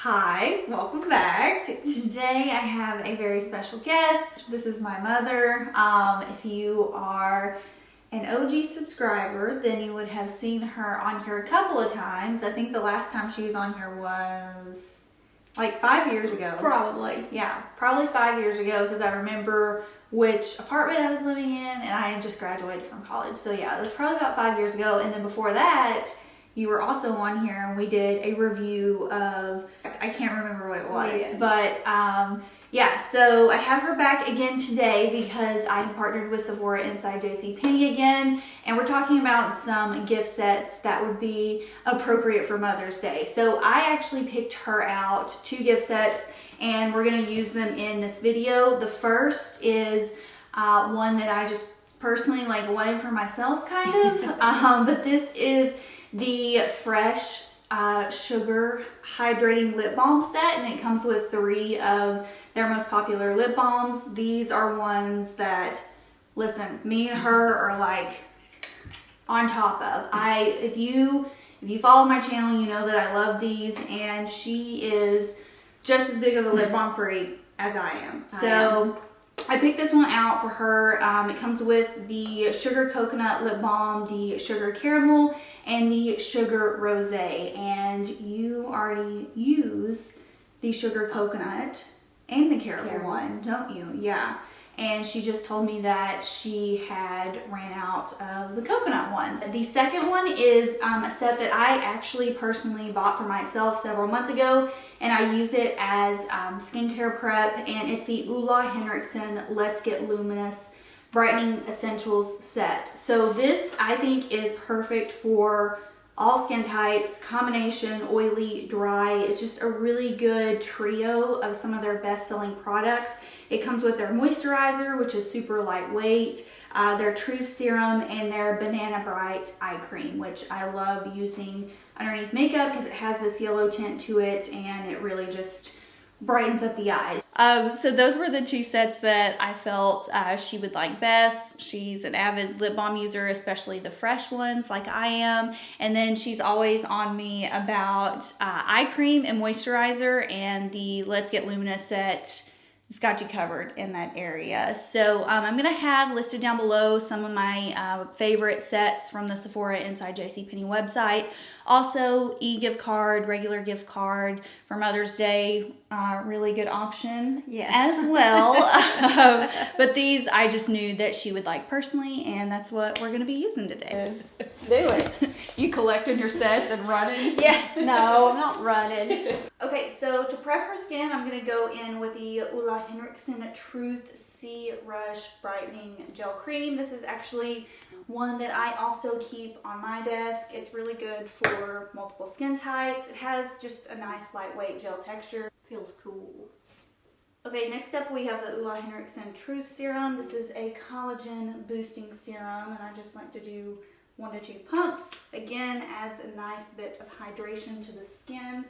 Hi, welcome back. Today I have a very special guest. This is my mother. If you are an OG subscriber, then you would have seen her on here a couple of times. I think the last time she was on here was like 5 years ago. Probably. Yeah, probably 5 years ago because I remember which apartment I was living in and I had just graduated from college. So yeah, it was probably about 5 years ago. And then before that, you were also on here and we did a review of, I can't remember what it was, but yeah, so I have her back again today because I have partnered with Sephora inside JCPenney again, and we're talking about some gift sets that would be appropriate for Mother's Day. So I actually picked her out 2 gift sets and we're going to use them in this video. The first is one that I just personally wanted for myself kind of, but this is the Fresh Sugar Hydrating Lip Balm set, and it comes with 3 of their most popular lip balms. These are ones that, listen, me and her are like on top of. If you follow my channel, you know that I love these, and she is just as big of a lip balm freak as I am. So I picked this one out for her. It comes with the Sugar Coconut Lip Balm, the Sugar Caramel, and the Sugar Rosé. And you already use the Sugar Coconut and the Caramel one, don't you? Yeah. And she just told me that she had ran out of the coconut one. The second one is a set that I actually personally bought for myself several months ago, and I use it as skincare prep, and it's the Ulla Henriksen Let's Get Luminous Brightening Essentials set. So this, I think, is perfect for all skin types, combination, oily, dry. It's just a really good trio of some of their best-selling products. It comes with their moisturizer, which is super lightweight, their Truth Serum, and their Banana Bright Eye Cream, which I love using underneath makeup because it has this yellow tint to it and it really just brightens up the eyes. So those were the 2 sets that I felt she would like best. She's an avid lip balm user, especially the fresh ones like I am. And then she's always on me about eye cream and moisturizer, and the Let's Get Luminous set, it's got you covered in that area. So I'm going to have listed down below some of my favorite sets from the Sephora Inside JCPenney website. Also, e-gift card, regular gift card for Mother's Day, really good option as well. But these I just knew that she would like personally, and that's what we're going to be using today. Do it. You collected your sets and running? Yeah, no, I'm not running. Okay, so to prep her skin, I'm going to go in with the Ulla Henriksen Truth Sea Rush Brightening Gel Cream. This is actually one that I also keep on my desk. It's really good for multiple skin types. It has just a nice lightweight gel texture. Feels cool. Okay, next up we have the Ulla Henriksen Truth Serum. This is a collagen boosting serum, and I just like to do 1 to 2 pumps. Again, adds a nice bit of hydration to the skin,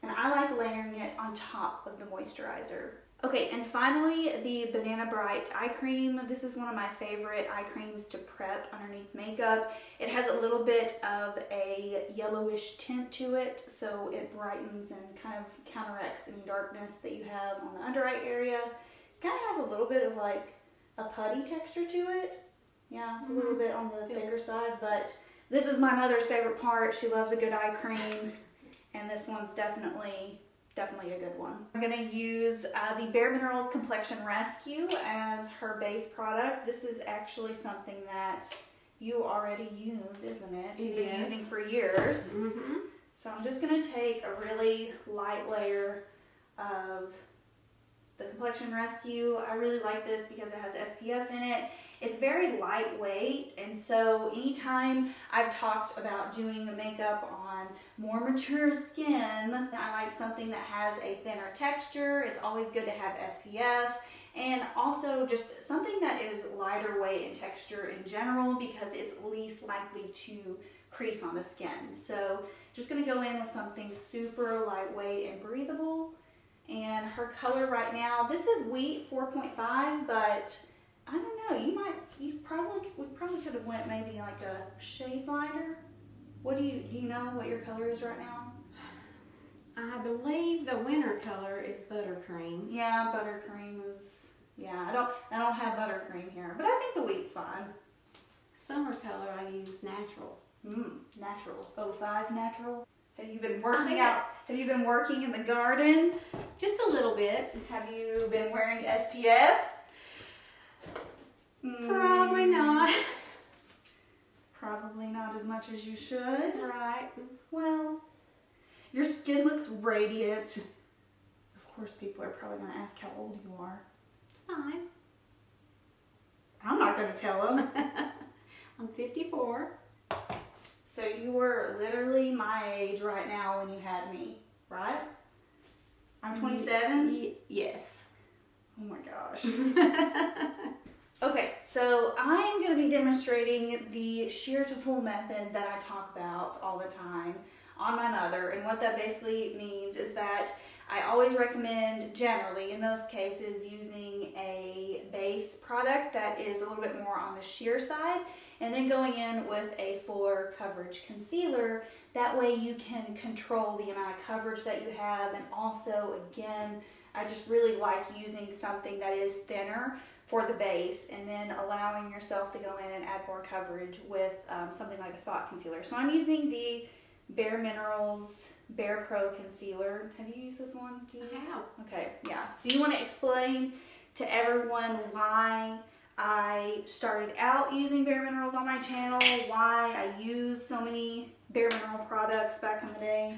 and I like layering it on top of the moisturizer. Okay, and finally, the Banana Bright Eye Cream. This is one of my favorite eye creams to prep underneath makeup. It has a little bit of a yellowish tint to it, so it brightens and kind of counteracts any darkness that you have on the under eye area. It kind of has a little bit of like a putty texture to it. Yeah, it's a little bit on the thicker side, but this is my mother's favorite part. She loves a good eye cream, and this one's definitely a good one. I'm going to use the Bare Minerals Complexion Rescue as her base product. This is actually something that you already use, isn't it? You've been using for years. Mm-hmm. So I'm just going to take a really light layer of the Complexion Rescue. I really like this because it has SPF in it. It's very lightweight, and so anytime I've talked about doing makeup on more mature skin, I like something that has a thinner texture. It's always good to have SPF, and also just something that is lighter weight in texture in general because it's least likely to crease on the skin. So just going to go in with something super lightweight and breathable. And her color right now, this is Wheat 4.5, but I don't know, we probably could have went maybe like a shade lighter. Do you know what your color is right now? I believe the is buttercream. Yeah, buttercream is, yeah, I don't have buttercream here, but I think the wheat's fine. Summer color I use natural. Natural. 05 natural. Have you been working out? Have you been working in the garden? Just a little bit. Have you been wearing SPF? Probably not. Probably not as much as you should. Right. Well, your skin looks radiant. Of course, people are probably going to ask how old you are. It's fine. I'm not going to tell them. I'm 54. So you were literally my age right now when you had me, right? I'm 27? Yes. Oh my gosh. Okay, so I'm going to be demonstrating the sheer to full method that I talk about all the time on my mother. And what that basically means is that I always recommend, generally, in most cases, using a base product that is a little bit more on the sheer side, and then going in with a fuller coverage concealer. That way you can control the amount of coverage that you have, and also, again, I just really like using something that is thinner for the base, and then allowing yourself to go in and add more coverage with something like a spot concealer. So I'm using the Bare Minerals Bare Pro Concealer. Have you used this one? I have. Okay, yeah. Do you want to explain to everyone why I started out using Bare Minerals on my channel, why I use so many Bare Mineral products back in the day?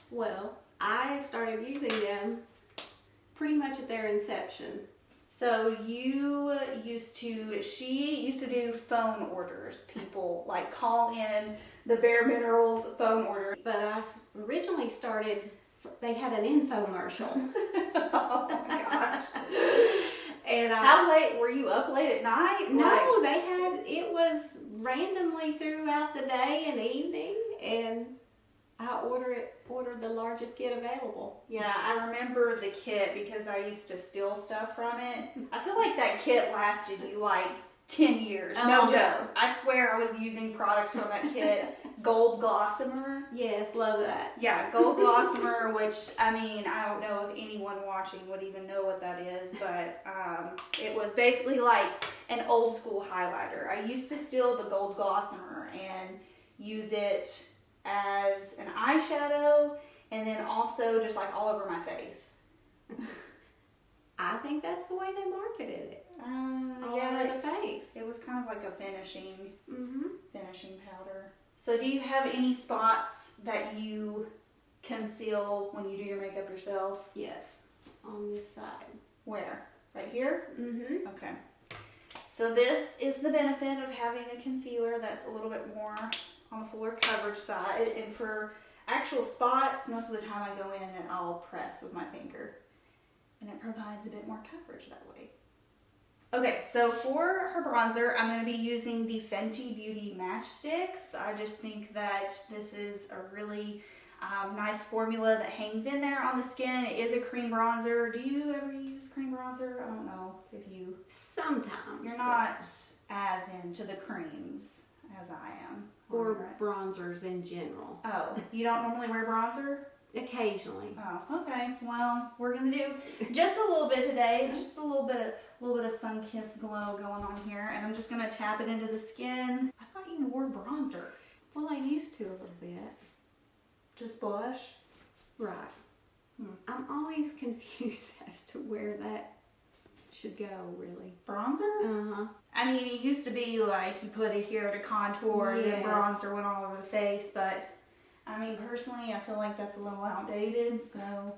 Well, I started using them pretty much at their inception. So she used to do phone orders. People like call in the Bare Minerals phone order. But I originally started, they had an infomercial. Oh my gosh. And how late, were you up late at night? No, it was randomly throughout the day and evening, and I ordered the largest kit available. Yeah, I remember the kit because I used to steal stuff from it. I feel like that kit lasted you like 10 years. No joke. I swear I was using products from that kit. Gold Glossomer. Yes, love that. Yeah, Gold Glossomer, which, I mean, I don't know if anyone watching would even know what that is, but it was basically like an old school highlighter. I used to steal the Gold Glossomer and use it as an eyeshadow, and then also just like all over my face. I think that's the way they marketed it. All Yeah, over the face. it was kind of like a finishing Mm-hmm. powder. So do you have any spots that you conceal when you do your makeup yourself? Yes, on this side. Where? Right here? Mm-hmm. Okay. So this is the benefit of having a concealer that's a little bit more on the fuller coverage side. And for actual spots, most of the time I go in and I'll press with my finger. And it provides a bit more coverage that way. Okay, so for her bronzer, I'm going to be using the Fenty Beauty Matchsticks. I just think that this is a really nice formula that hangs in there on the skin. It is a cream bronzer. Do you ever use cream bronzer? I don't know if you... Sometimes. You're not as into the creams as I am. Or bronzers in general. Oh, you don't normally wear bronzer? Occasionally. Oh, okay. Well, we're gonna do just a little bit today, just a little bit of sun-kissed glow going on here, and I'm just gonna tap it into the skin. I thought you wore bronzer. Well, I used to a little bit. Just blush? Right. I'm always confused as to where that should go, really. Bronzer? Uh-huh. I mean, it used to be like you put it here to contour and then Yes. bronzer went all over the face, but I mean, personally, I feel like that's a little outdated, so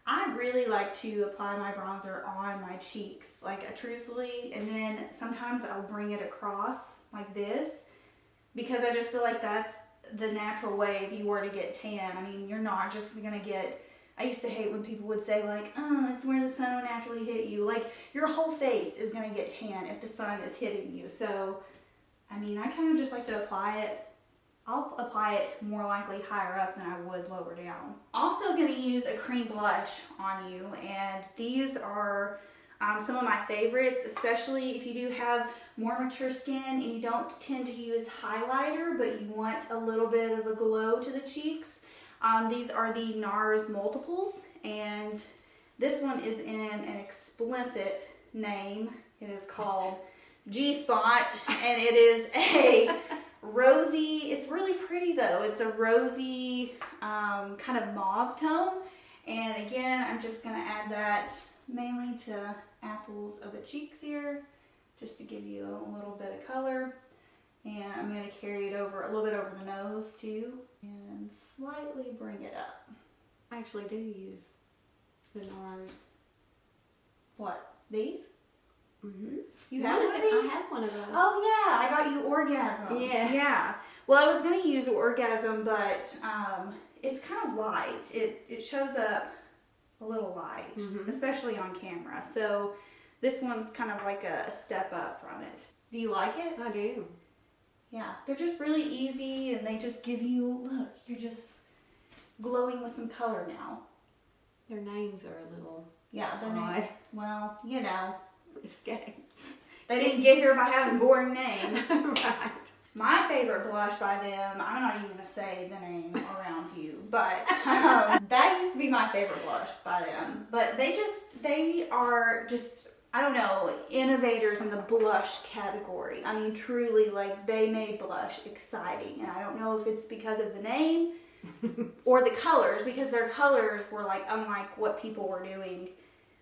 I really like to apply my bronzer on my cheeks, like truthfully, and then sometimes I'll bring it across like this, because I just feel like that's the natural way if you were to get tan. I mean, you're not just gonna get, I used to hate when people would say like, oh, it's where the sun would naturally hit you. Like, your whole face is gonna get tan if the sun is hitting you. So, I mean, I kind of just like to apply it. I'll apply it more likely higher up than I would lower down. Also going to use a cream blush on you, and these are some of my favorites, especially if you do have more mature skin and you don't tend to use highlighter, but you want a little bit of a glow to the cheeks. These are the NARS Multiples, and This one is in an explicit name. It is called G-Spot, and it is a rosy, it's really pretty though. It's a rosy kind of mauve tone. And again, I'm just going to add that mainly to apples of the cheeks here, just to give you a little bit of color. And I'm going to carry it over a little bit over the nose too, and slightly bring it up. I actually do use the NARS. What? These? Mm-hmm. You have one of these? I have one of those. Oh yeah, I got you Orgasm. Yes. Yeah. Well, I was going to use Orgasm, but it's kind of light. It shows up a little light, especially on camera. So this one's kind of like a step up from it. Do you like it? I do. Yeah. They're just really easy, and they just give you, look, you're just glowing with some color now. Their names are a little odd. Well, you know. Risque. They didn't get here by having boring names. Right. My favorite blush by them, I'm not even going to say the name around you, but that used to be my favorite blush by them. But they are just, I don't know, innovators in the blush category. I mean, truly, like, they made blush exciting. And I don't know if it's because of the name or the colors, because their colors were, like, unlike what people were doing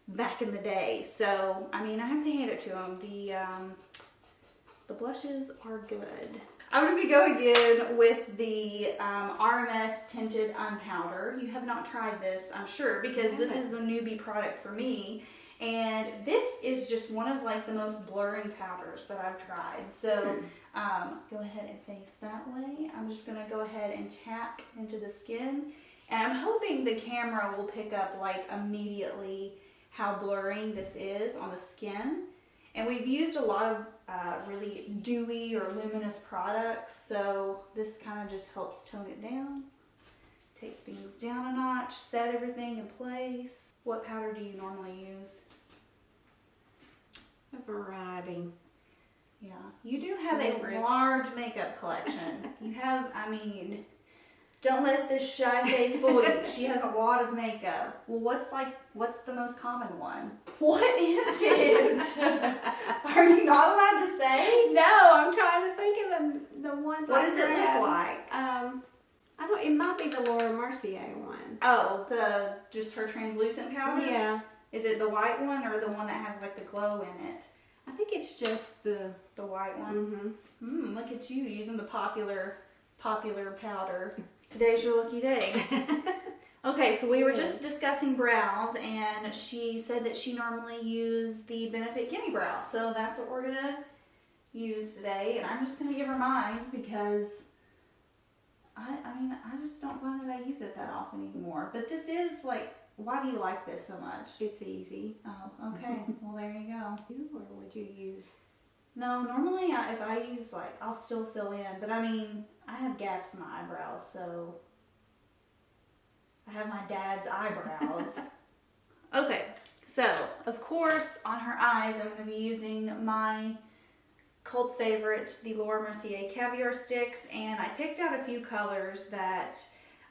back in the day. So, I mean, I have to hand it to them. The blushes are good. I'm going to be going in with the RMS Tinted Unpowder. You have not tried this, I'm sure, because this is a newbie product for me. And this is just one of like the most blurring powders that I've tried. So go ahead and face that way. I'm just going to go ahead and tap into the skin. And I'm hoping the camera will pick up like immediately how blurring this is on the skin. And we've used a lot of really dewy or luminous products, so this kind of just helps tone it down. Take things down a notch, set everything in place. What powder do you normally use? A variety. Yeah, you do have a large makeup collection. You have, I mean, don't let this shy face fool you. She has a lot of makeup. Well, what's the most common one? What is it? Are you not allowed to say? No, I'm trying to think of the ones. What does it look like? I don't. It might be the Laura Mercier one. Oh, just her translucent powder? Yeah. Is it the white one or the one that has like the glow in it? I think it's just the white one. Look at you using the popular powder. Today's your lucky day. Okay, so we were just discussing brows, and she said that she normally used the Benefit Gimme Brow, so that's what we're gonna use today. And I'm just gonna give her mine because I mean I just don't find that I use it that often anymore. But this is like, why do you like this so much? It's easy. Oh, okay. Well, there you go. Or would you use? No, normally if I use, like, I'll still fill in, but I mean, I have gaps in my eyebrows, so I have my dad's eyebrows. Okay, so, of course, on her eyes, I'm going to be using my cult favorite, the Laura Mercier Caviar Sticks, and I picked out a few colors that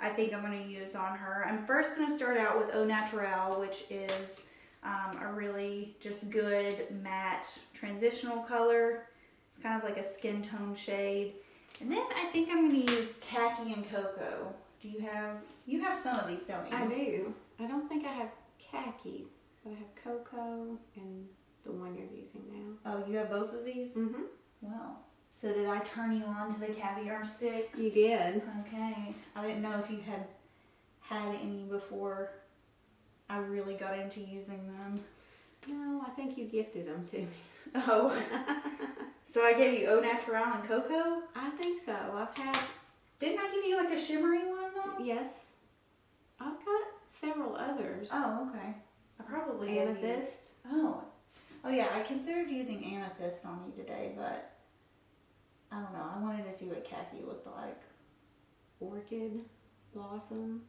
I think I'm going to use on her. I'm first going to start out with Au Naturel, which is a really just good matte transitional color. It's kind of like a skin tone shade. And then I think I'm going to use Khaki and Cocoa. You have some of these, don't you? I do. I don't think I have khaki, but I have cocoa and the one you're using now. Oh, you have both of these? Mm-hmm. Well, so did I turn you on to the caviar sticks? You did. Okay. I didn't know if you had any before I really got into using them. No, I think you gifted them to me. Oh. So I gave you Au Naturel and Cocoa? I think so. I've had... Didn't I give you like a shimmery one though? Yes. I've got several others. Oh, okay. I probably gave you... Amethyst. Oh. Oh yeah, I considered using amethyst on you today, but I don't know. I wanted to see what khaki looked like. Orchid. Blossom.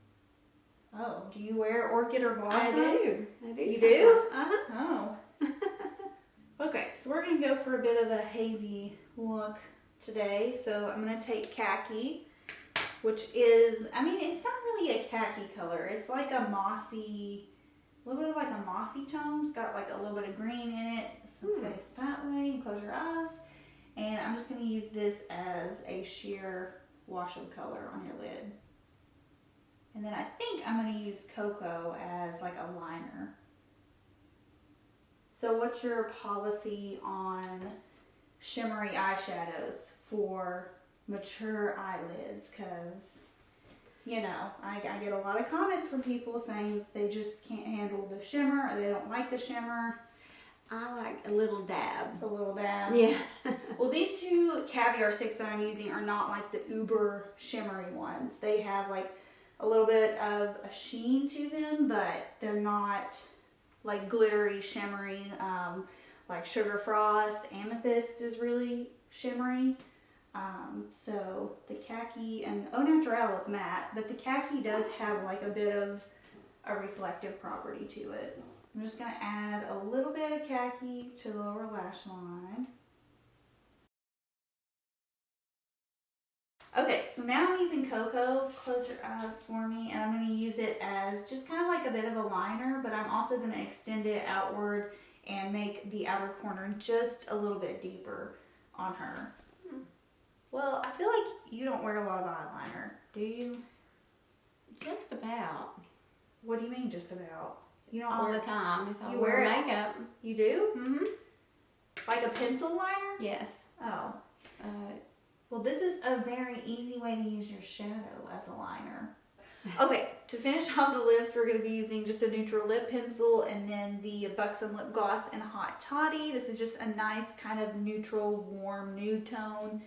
Oh, do you wear orchid or blossom? I do. You do? Uh-huh. Oh. Okay, so we're going to go for a bit of a hazy look today. So I'm going to take khaki, which is, I mean, it's not really a khaki color. It's like a mossy a little bit of like a mossy tone. It's got like a little bit of green in it. So face that way and close your eyes. And I'm just going to use this as a sheer wash of color on your lid. And then I think I'm going to use Cocoa as like a liner. So what's your policy on shimmery eyeshadows for mature eyelids? Because, you know, I get a lot of comments from people saying they just can't handle the shimmer or they don't like the shimmer. I like a little dab. A little dab. Yeah. Well, these two Caviar 6 that I'm using are not like the uber shimmery ones. They have like a little bit of a sheen to them, but they're not like glittery, shimmery, like Sugar Frost. Amethyst is really shimmery. So the khaki and Au Naturel is matte, but the khaki does have like a bit of a reflective property to it. I'm just going to add a little bit of khaki to the lower lash line. Okay, so now I'm using Cocoa. Close your eyes for me, and I'm going to use it as just kind of like a bit of a liner, but I'm also going to extend it outward and make the outer corner just a little bit deeper on her. Well, I feel like you don't wear a lot of eyeliner, do you? Just about. What do you mean just about? You don't All wear the time. If I You wear wear it? makeup. You do? Mm-hmm. Like a pencil liner? Yes. Oh. Well, this is a very easy way to use your shadow as a liner. Okay, to finish off the lips, we're going to be using just a neutral lip pencil and then the Buxom lip gloss in Hot Toddy. This is just a nice kind of neutral, warm nude tone.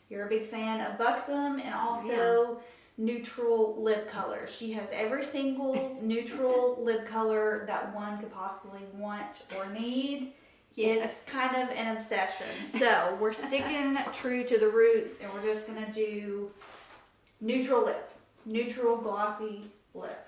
You're a big fan of Buxom and also neutral lip colors. She has every single neutral lip color that one could possibly want or need. It's kind of an obsession. So we're sticking true to the roots and we're just going to do neutral lip. Neutral glossy lip.